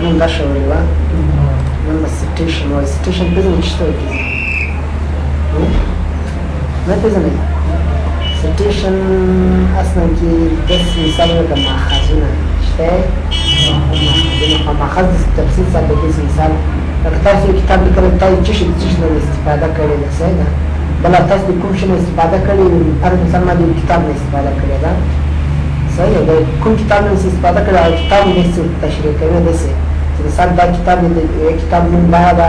من دا شوړې وه نن به سټیشن وایي سټیشن پېژنې چې څه ته وایي نه پېژنئ سټیشن اصلا کې داسې مثال لکه ماخذونه شته ماخذ د تفصیل سره د داسې مثال لکه تاسو یو کتاب لیکلی تاسو څه شي نه استفاده کړې ده صحیح ده بله تاسو د کوم شي نه استفاده کړې هر انسان ما د یو کتاب نه استفاده کړې ده صحیح ده د کوم کتاب نه استفاده کړې او کتاب نه تشریح کوي داسې چې مثال دا کتاب د یو کتاب نوم دا ده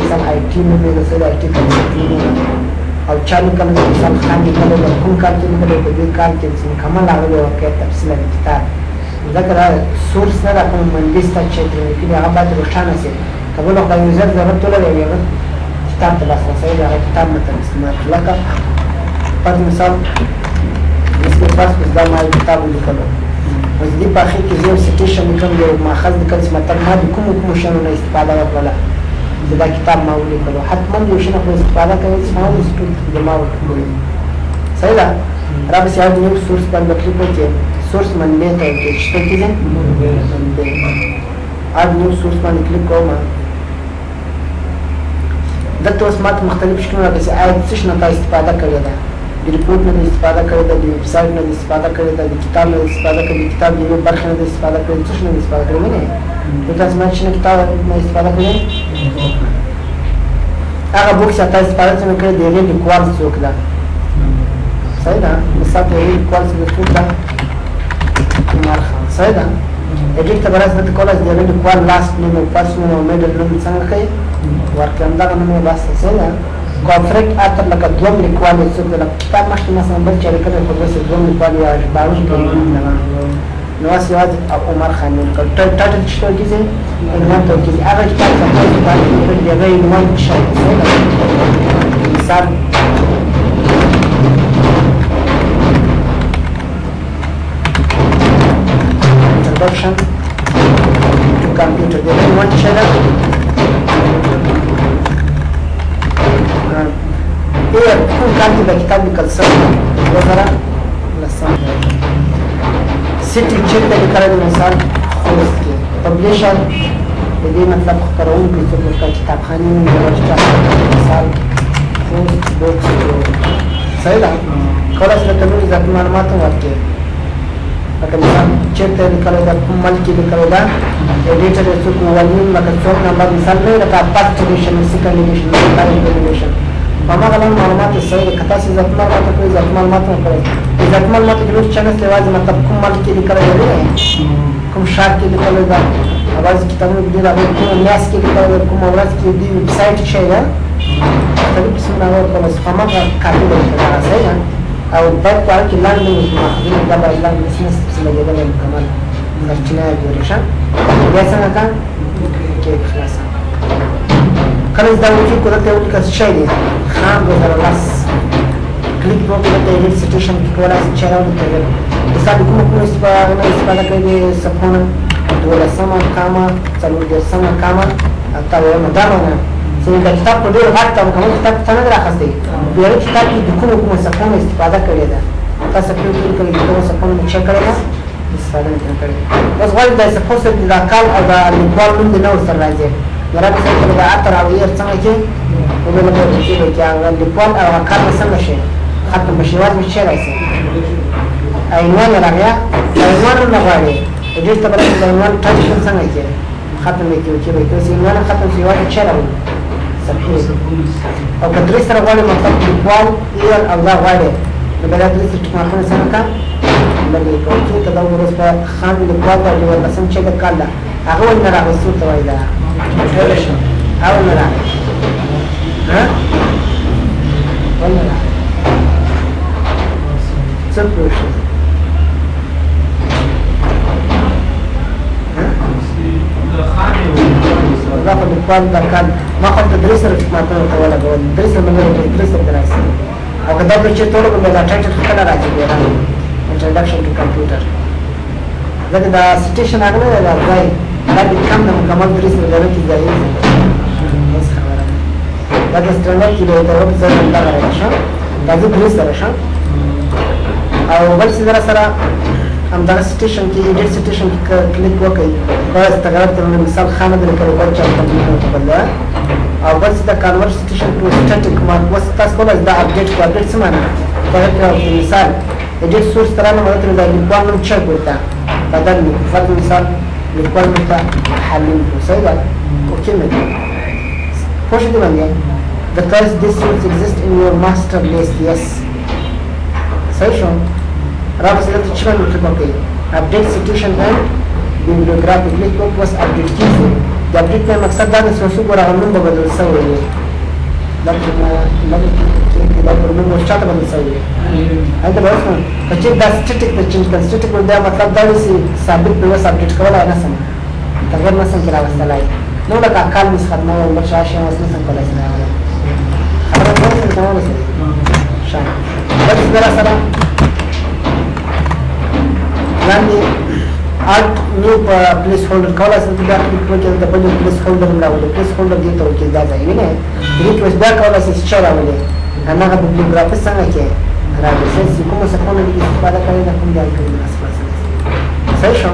مثلا آی ټي نوم یې د آی ټي او چا لیکلی د مثال خان لیکلی د کوم کال کې لیکلی په دې کال کې چې مکمل راغلی واقع تفصیلا د کتاب ځکه دا سورس نه ده کوم منبع شته چې ترې لیکلي هغه باید روښانه شي که بل وخت د یوزر ضرورت ولري او هغه کتاب ته لاسرسی د هغه کتاب متن استعمال کړي لکه فرض مثال مثل فرض اوس دا ما یو کتاب ولیکلو اوس دې په اخر کې زه یو سټیشن لیکم یو ماخذ لیکل چې مطلب ما د کومو شیانو نه استفاده وکړله دا کتاب ما ولیکلو حتما یو شي نه خو استفاده کوي چې ما ټول د ما ولیکلو صحیح ده را پسې یو نیو سورس باندې کلیک وکړئ سورس منبع ته وکړئ چې څه کېږي منبع اډ نیو سورس باندې کلیک کوم دلته اوس ماته مختلف شکلونه راځي آیا څه شي نه تا استفاده کړې ده د ریپورټ نه استفاده کړې ده د ویب سایټ نه استفاده کړې ده د کتاب نه استفاده کړې د کتاب د یوې برخې نه استفاده کړې څه شي نه استفاده کړې نه تاسو ما چې کتاب نه استفاده کړې هغه بوک چې تاسو استفاده کړې د هغې لیکوال څوک ده صحیح ده مثال د هغې لیکوال څوک ده عمر خان صحیح ده ایډیټ ته به راځي دلته کولای شئ د هغې لیکوال لاست نوم او فرست نوم او میډل نوم څنګه ښیي ورکړي همدغه نوم یې بس صحیح ده کافرک اتر لکه دوم لیکوال یې څوک دی لکه کتاب مخکې مثلا بل چا لیکلی خو داسې دوم لیکوال یا ژباړونکی نو هسې یوازې عمر خان یې ولیکل ټایټل چې ته ورکېږي عنوان ته ورکېږي هغه کتاب چې تاسو باندې لیکلي د هغه عنوان څه شی دی صحیح ده مثال introduction to computer the one channel here کوم کال کې د کتاب لیکل شوی 2010 سټي چیرته لیکل دی مثال خوست کې پبلیشر د دې مطلب خپرونکي څوک د کتابخانې مثال خوست بوکس صحیح ده کولای شئ ته نور اضافي معلومات ورکړئ لکه مثال چیرته لیکلی ده کوم ملک کې لیکلی ده ایډیټر یې څوک ولیم لکه څوک نمبر مثال نه لکه فرست ایډیشن سیکنډ ایډیشن ثرډ ایډیشن هماغه معلومات یې صحیح ده که تاسو اضافي معلومات وکړئ اضافي معلومات وکړئ اضافي معلومات کې نور څه نشته یوازې مطلب کوم ملک کې لیکلی ده کوم ښار کې لیکلی ده بعضې کتابونه کې ډېر هغوی کومه میاشت کې لیکلی ده کومه ورځ کې دې ویب سایټ شی ده مختلف قسمونه هغه ورکولی شي هماغه کاپي به ورته هغه صحیح ده او باید په هغه کې لاندې ماخذونه دا باید لاندې پسې لګېدلی مکمل سرچینه یې ګورې ښه بیا څنګه که کې خلاصه کله چې دا ولیکو دلته یې ولیکل شی دی خان 2010 کلیک به وکړو دلته ایډیټ سټیشن کې کولای شئ چې راولیکئ مثال د کومو استفاده کوئ د صفحونه 12مه کامه 14مه کامه حتی ویمه دا معنه چې د کتاب په ډېر غټ ته مکمل کتاب ته نه دی راخیستی په هغې کتاب کې د کومو صفحو نه استفاده کړې ده تا صفحې ولیکلې د کومو صفحو نه چه کړې ده استفاده نه کړې اوس غواړي د صفحو سره د کال او د لیکوال نوم د نه ورسره راځي نو را پسې کله د عطر او ایر څنګه کې وبلګه چې کې هغه لیکوال او هغه کال به څنګه شي ختم به شي یوازې چې راشي عنوان یې راغی عنوان نه غواړي ایډیټ ته به راشي د عنوان ټایپ څنګه کې ختم یې کوي چې اوس عنوان ختم شي یوازې چې راوړي او که درې سره غواړي مطلب لیکوال ایر او دا غواړي نو بیا درې سره ټکمارکونه څنګه که بلې کوي چې ته دا وروس په خان لیکوال باندې ورپسې چې د کال ده هغه ولې نه راغی څوک ته وایي ده هغه نه راغی ولې نه راغی څه پوه شوې دا خو لیکوال دا کال ما خو ته درې سره ټکمارکونه ورته ولګول درې سره مې درې سره دې راسي او که دا به چې ټول به دا ټایټل خپله راځي بیا introduction to computer ځکه دا سټیشن هغه نه دی دا ځای دا د کم نه مکمل درې سره دغه کې ځای هېڅ خبره نه دا د سټنډرډ کې د ویب ځای همدغه راځي ښه دا زه درې سره ښه او بل څه سره همدغه سټیشن کې ایډیټ سټیشن کې کلیک وکړئ بس تغیر تر مثال خانه د کړو په چا ته بدله او بس دا کنورټ سټیشن ټو سټاتیک مارک وس تاسو کولای دا اپډیټ کو اپډیټ څه معنی دا مثال ایډیټ سورس ترانه مدته د لیکوال نوم چک ورته بدل فرض مثال لیکوال نوم ته حلیم صحیح ده اوکې مې خوش دي باندې the cause this source exists in your master list yes صحیح شو راځي چې څه مطلب کوي update situation and bibliography click was update کیږي د update په مقصد دا چې څو ګور غنوم به بدل شوی وي دا چې دا پرمنو شاته بدل شوی وي انت به څنګه چې دا static د change static دا مطلب دا چې ثابت به وس update کولای نه سم تغیر نه سم کړه واستلای نو لکه کال مس ختمه او مرشاشه وس نه سم کولای نه خبره څه کومه ده شان بس درا سره لاندې alt new place holder کولای شي دا چې د بل place holder راوړي place holder دې ته ورکړي دا ځای نه ریکوست دا کولای شي چې راوړي هغه د بیبلیوګرافي څنګه کې راوړي چې کومه څه کومه دې استفاده کوي دا کوم ځای کې اساس صحیح شو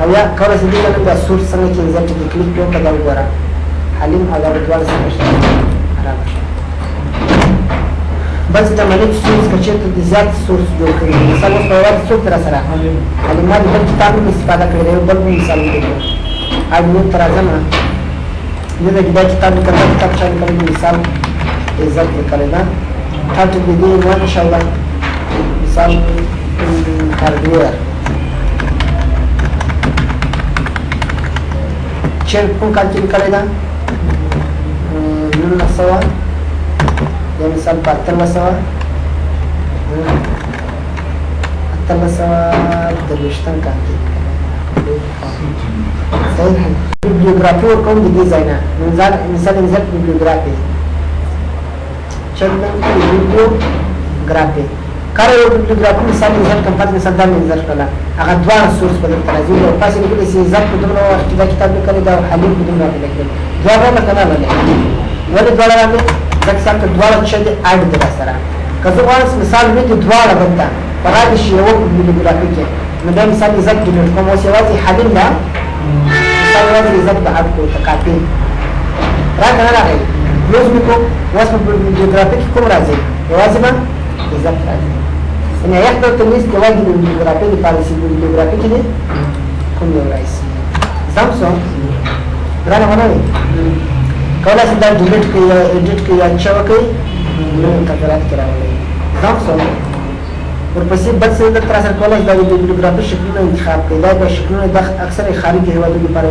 او یا کولای شي دا سورس څنګه کې ځای کې کلیک وکړه دا وګوره حلیم او دا ډول څه راوړي بس دا ملک سورس که چېرته د زیات سورس جوړ کړي مثال اوس په یوازې څوک در سره کلمات بل کتاب هم استفاده کړی دی بل مثال ولیکو اډمو ته راځم زه د دا کتاب لیکل دا کتاب چا لیکلی دی مثال عزت لیکلی ده ټاټل د دې عنوان انشاءالله مثال هارډویر چېر کوم کال کې لیکلی ده 1900 یا مثال په 1800 درویشتم کال کې بیبلیوګرافي ورکوم د دې ځای نه مثال بیبلیوګرافي چندن بیبلیوګرافي کار یو بیبلیوګرافي مثال انزر کوم پات مثال دا انزر کړه هغه دوه سورس په دې راځي او تاسو لیکلی چې انزر په دغه وخت کې دا کتاب لیکلی دا حلیم په دغه وخت لیکلی دوه نه کنه ولې دوه راځي ځکه چې دواړه چې اډ د سره کله غواړم مثال مې د دواړه بنده پرای شي یو بیبلیوګرافي کې نو دا مثال عزت د کوم اوس یوازې حلیم دا مثال یوازې عزت د اډ کو تکاپي راځه راغی کلوز مې کو اوس په بیبلیوګرافي کې کوم راځي یوازې ما عزت راځي ان یو ته تمیز یوازې د بیبلیوګرافي د پالیسي بیبلیوګرافي کې کوم یو راځي زموږ درانه ونه کولای شي دا ډیلیټ کړي یا ایډیټ کړي یا چا کوي نو تغیرات کراوي ځم سم ورپسې بل څه د تر سره کولای دا د بیبلیوګرافي شکلونه انتخاب کړي دا د شکلونه د اکثر خارجي هیوادونو لپاره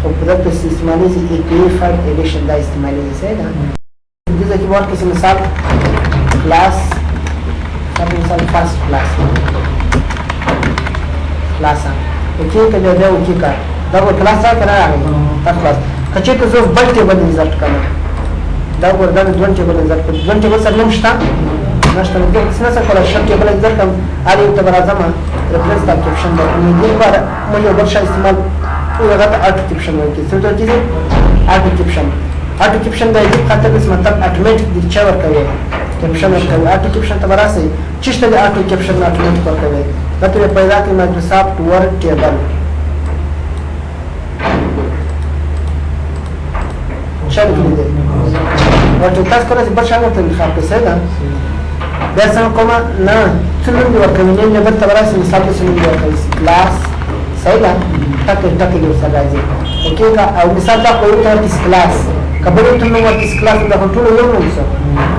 او په دغه استعمالي چې ای پی 5 ایډیشن دا استعمالي شي دا د دې کې ورته مثال کلاس مثال فرست کلاس اوکې کله دا اوکې کا دا کلاس سره راغلی تاسو کچې ته زه بل ټیبل انزرټ کړم دا ورته د دوه ټیبل انزرټ کړم دوه ټیبل سره نشته نشته نو څه څه کولای شم ټیبل انزرټ کړم علي ته راځم ریفرنس ټاپ اپشن دا نو دې لپاره مې یو بل شی استعمال هغه ته اټ اپشن وایي څه ته کېږي اټ اپشن دا یو خاطر اس مطلب اتوماتیک د چا ورکوي اپشن ورکوي اټ اپشن ته براسي چې شته د اټ اپشن اتوماتیک ورکوي دا ته پیدا کړئ مایکروسافټ ورډ ټیبل شامل دي ورته تاسو کولای شئ بل شامل ته انتخاب کړئ دا بیا څنګه کومه نه څنګه ورکوي نه به تبرا سم حساب څنګه ورکوي کلاس صحیح ده ټک یو څه راځي اوکې کا او مثال دا کوم ته کس کلاس کبه ته نو ورکس کلاس دا ټول یو نو څه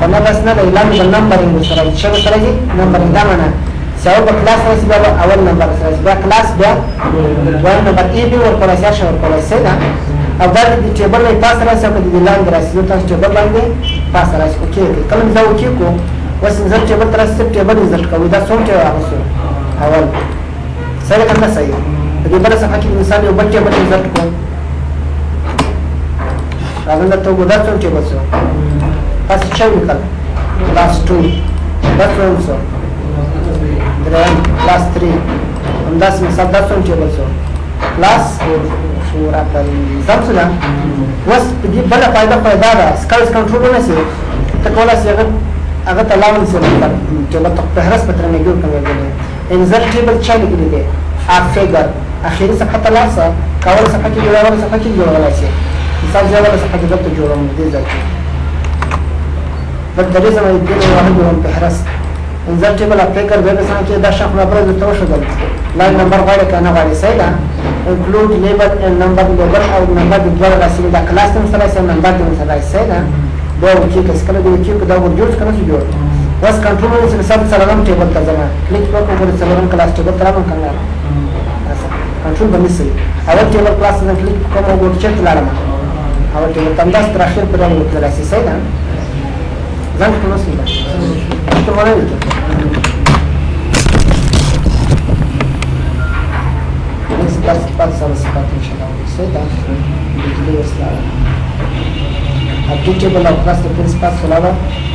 په بس نه د اعلان د نمبرینګ سره چې سره دي نمبرینګ دا معنا ساو په کلاس راځي بیا اول نمبر سره بیا کلاس بیا دویم نمبر ای بي ورکول شي ورکول شي دا او دا د ټیبل نه پاس راځي او د لاندې راځي تاسو ټیبل باندې پاس راځي اوکې کله زه اوکې کو وس زه ټیبل تر څه ټیبل انزرټ کوي دا څوم ته راځي اول سره کنه صحیح دې بل څه کې مثال یو بل ټیبل انزرټ کو راځه ته وګورئ څوم ټیبل څه پس چې وکړ کلاس 2 بس څه دریم کلاس 3 همداس مثال دا څوم ټیبل څه کلاس شورا پر زمسلا وس دې بل فائدہ ده سکلز کنټرول نه سي ته کولای شي هغه ته لاون سي چې له فهرست په تر نه جوړ کړی انزل ټیبل چا لیکلی دی افیګر اخیری صفحه ته لاړ شه کوله صفحه کې جوړول صفحه کې جوړولای شي مثال جوړول صفحه کې دلته جوړوم دې ځای کې دې زما دې واحد یو بحرس انزل ټیبل افیګر به مثلا کې دا شخص خبره د توشل لاین نمبر غواړي کنه غواړي صحیح ده include label and number label او نمبر د دوه راسي دا کلاس هم سره سم نمبر دې سره صحیح ده دا چې کس کله دې چې دا ورجوړ کنه چې جوړ بس کنټرول سره سم سلام ټیبل ته ځه کلیک وکړو سلام کلاس ټیبل تر ما کنه کنټرول باندې سي اول ټیبل کلاس نه کلیک کوم او ورچت لاړم اول ټیبل تم دا تر اخر پر راوړل راسي صحیح ده ځان ټول سي ده ته وایې صفات سره صفات انشاءالله سيدا بجلي وصلاة الديجيبل او كلاس د پرنسپل سلاله